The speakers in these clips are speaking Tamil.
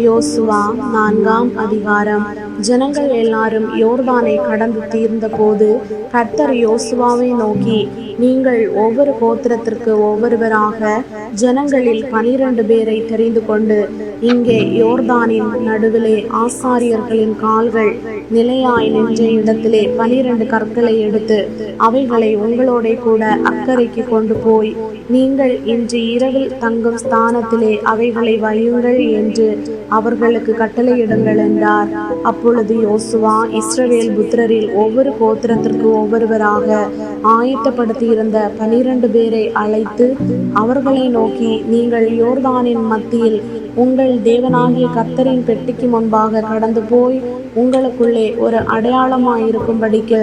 யோசுவா 4ஆம் அதிகாரம். ஜனங்கள் எல்லாரும் யோர்தானை கடந்து தீர்ந்த போது கர்த்தர் யோசுவாவை நோக்கி, நீங்கள் ஒவ்வொரு கோத்திரத்திற்கு ஒவ்வொருவராக ஜனங்களில் 12 பேரை தெரிந்து கொண்டு இங்கே யோர்தானின் நடுவிலே ஆசாரியர்களின் கால்கள் நிலையாய் நின்ற இடத்திலே 12 கற்களை எடுத்து அவைகளை உங்களோட கூட அக்கறைக்கு கொண்டு போய் நீங்கள் இன்று இரவில் தங்கும் ஸ்தானத்திலே அவைகளை வையுங்கள் என்று அவர்களுக்கு கட்டளையிடுங்கள் என்றார். அப்பொழுது யோசுவா இஸ்ரவேல் புத்திரரில் ஒவ்வொரு கோத்திரத்திற்கு ஒவ்வொருவராக ஆயத்தப்படுத்தியிருந்த 12 பேரை அழைத்து அவர்களை நோக்கி, நீங்கள் யோர்தானின் மத்தியில் உங்கள் தேவனாகிய கர்த்தரின் பெட்டிக்கு முன்பாக கடந்து போய் உங்களுக்குள்ளே ஒரு அடையாளமாயிருக்கும்படிக்கு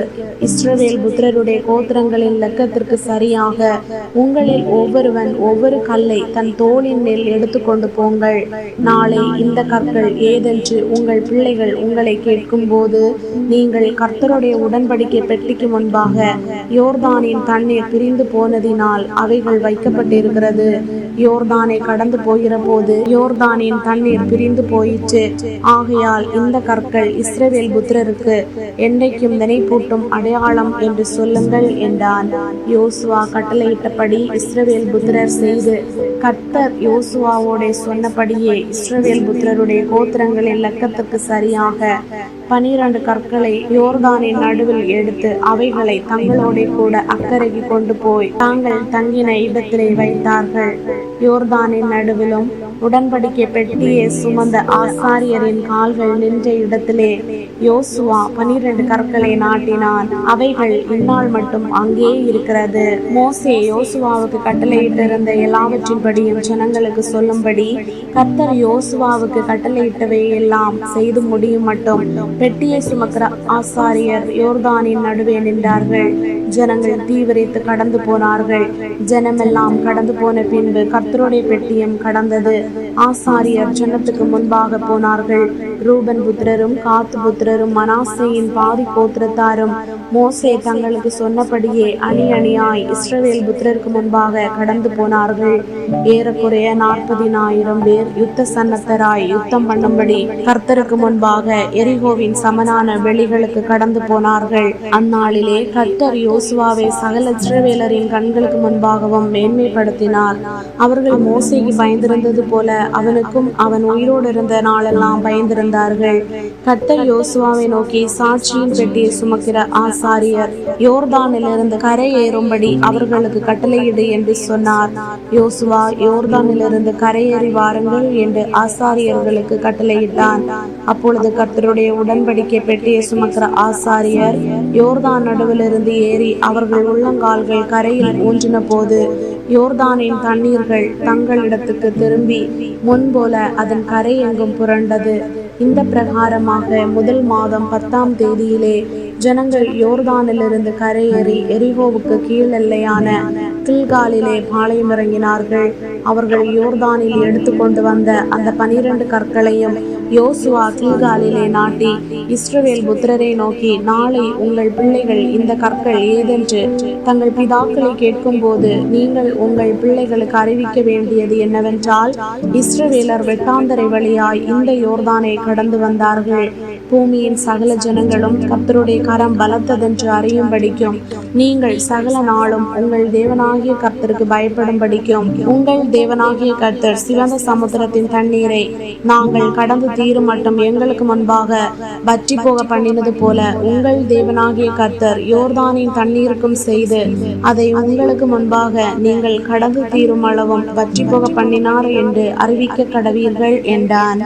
இஸ்ரவேல் புத்திரருடைய கோத்திரங்களின் லக்கத்திற்கு சரியாக உங்களில் ஒவ்வொருவன் ஒவ்வொரு கல்லை தன் தோளின் மேல் எடுத்துக்கொண்டு போங்கள். நாளை இந்த கற்கள் ஏதென்று உங்கள் பிள்ளைகள் உங்களை கேட்கும் போது நீங்கள் கர்த்தருடைய உடன்படிக்கை பெட்டிக்கு முன்பாக யோர்தானின் தண்ணீர் பிரிந்து போனதினால் அவைகள் வைக்கப்பட்டிருக்கிறது. யோர்தானை கடந்து போகிற போது யோர்தானின் தண்ணீர் பிரிந்து போயிற்று. ஆகையால் இந்த கற்கள் இஸ்ரவேல் புத்திரருக்கு என்றைக்கும் நினைப்பூட்டும் அடையாளம் என்று சொல்லுங்கள் என்றான். யோசுவா கட்டளையிட்டபடி இஸ்ரவேல் புத்திரர் செய்து கர்த்தர் யோசுவாவோட சொன்னபடியே இஸ்ரவேல் புத்திரருடைய கோத்திரங்களின் லக்கத்துக்கு சரியாக 12 கற்களை யோர்தானின் நடுவில் எடுத்து அவைகளை தங்களோட கூட அக்கறைக்கு கொண்டு போய் தாங்கள் தங்கின இடத்திலே வைத்தார்கள். யோர்தானின் நடுவிலும் உடன்படிக்கை பெட்டியை சுமந்த ஆசாரியரின் கால்கள் நின்ற இடத்திலே யோசுவா 12 கற்களை நாட்டினான். அவைகள் இந்நாள் மட்டும் அங்கே இருக்கிறது. மோசே யோசுவாவுக்கு கட்டளையிட்டிருந்த எல்லாவற்றின்படியும் ஜனங்களுக்கு சொல்லும்படி கர்த்தர் யோசுவாவுக்கு கட்டளையிட்டவை எல்லாம் செய்து முடியும் மட்டும் பெட்டியை சுமக்கிற ஆசாரியர் யோர்தானின் நடுவே நின்றார்கள். ஜனங்கள் தீவிரித்து கடந்து போனார்கள். ஜனமெல்லாம் கடந்து போன பின்பு கர்த்தருடைய பெட்டியும் கடந்தது. ஆசாரியர் ஜனத்துக்கு முன்பாக போனார்கள். ரூபன் புத்திரரும் காத்து புத்திரரும் மனாசேயின் பாதி கோத்திரத்தாரும் மோசே தங்களுக்கு சொன்னபடியே அணி அணியாய் இஸ்ரவேல் புத்திரருக்கு முன்பாக கடந்து போனார்கள். ஏறக்குறைய 40,000 பேர் யுத்த சன்னத்தராய் யுத்தம் பண்ணும்படி கர்த்தருக்கு முன்பாக எரிகோவின் சமனான வெளிகளுக்கு கடந்து போனார்கள். அந்நாளிலே கர்த்தர் யோசுவாவை சகல இஸ்ரவேலரின் கண்களுக்கு முன்பாகவும் மேன்மைப்படுத்தினார். அவர்கள் மோசேக்கு பயந்திருந்தது போல அவனுக்கும் அவன் உயிரோடு இருந்த நாளெல்லாம் பயந்திருந்தார்கள். கர்த்தர் யோசுவாவை நோக்கி, சாட்சியின் பெட்டியை சுமக்கிற ஆசாரியர் யோர்தானிலிருந்து கரையேறும்படி அவர்களுக்கு கட்டளையிடு என்று சொன்னார். யோசுவா யோர்தானிலிருந்து கரையேறி வாருங்கள் என்று ஆசாரியர்களுக்கு கட்டளையிட்டான். அப்பொழுது கர்த்தருடைய உடன்படிக்கை பெட்டியை சுமக்கிற ஆசாரியர் யோர்தான் நடுவிலிருந்து ஏறி அவர்கள் உள்ளங்கால்கள் கரையில் ஊன்றின போது யோர்தானின் தண்ணீர்கள் தங்களிடத்துக்கு திரும்பி முன்போல அதன் கரை எங்கும் புரண்டது. இந்த பிரகாரமாக முதல் மாதம் 10ஆம் தேதியிலே ஜனங்கள் யோர்தானிலிருந்து கரையேறி எரிகோவுக்கு கீழெல்லையான கில்காலிலே பாளையம் இறங்கினார்கள். அவர்கள் யோர்தானில் எடுத்துக்கொண்டு வந்த அந்த 12 கற்களையும் யோசுவா கில்காலிலே நாட்டி இஸ்ரவேல் புத்திரரை நோக்கி, நாளை உங்கள் பிள்ளைகள் இந்த கற்கள் ஏதென்று தங்கள் பிதாக்களை கேட்கும் போது நீங்கள் உங்கள் பிள்ளைகளுக்கு அறிவிக்க வேண்டியது என்னவென்றால், இஸ்ரவேலர் வெட்டாந்தரை வழியாய் இந்த யோர்தானை கடந்து வந்தார்கள். பூமியின் சகல ஜனங்களும் கர்த்தருடைய கரம் பலத்ததென்று அறியும்படிக்கும் நீங்கள் சகல நாளும் உங்கள் தேவனாகிய கர்த்தருக்கு பயப்படும்படிக்கும் உங்கள் தேவனாகிய கர்த்தர் சிவந்த சமுத்திரத்தின் தண்ணீரை நாங்கள் கடந்து தீரும் மட்டும் எங்களுக்கு முன்பாக வற்றி போக பண்ணினது போல உங்கள் தேவனாகிய கர்த்தர் யோர்தானின் தண்ணீருக்கும் செய்து அதை உங்களுக்கு முன்பாக நீங்கள் கடந்து தீரும் அளவும் வற்றி போக பண்ணினார் என்று அறிவிக்க கடவீர்கள் என்றான்.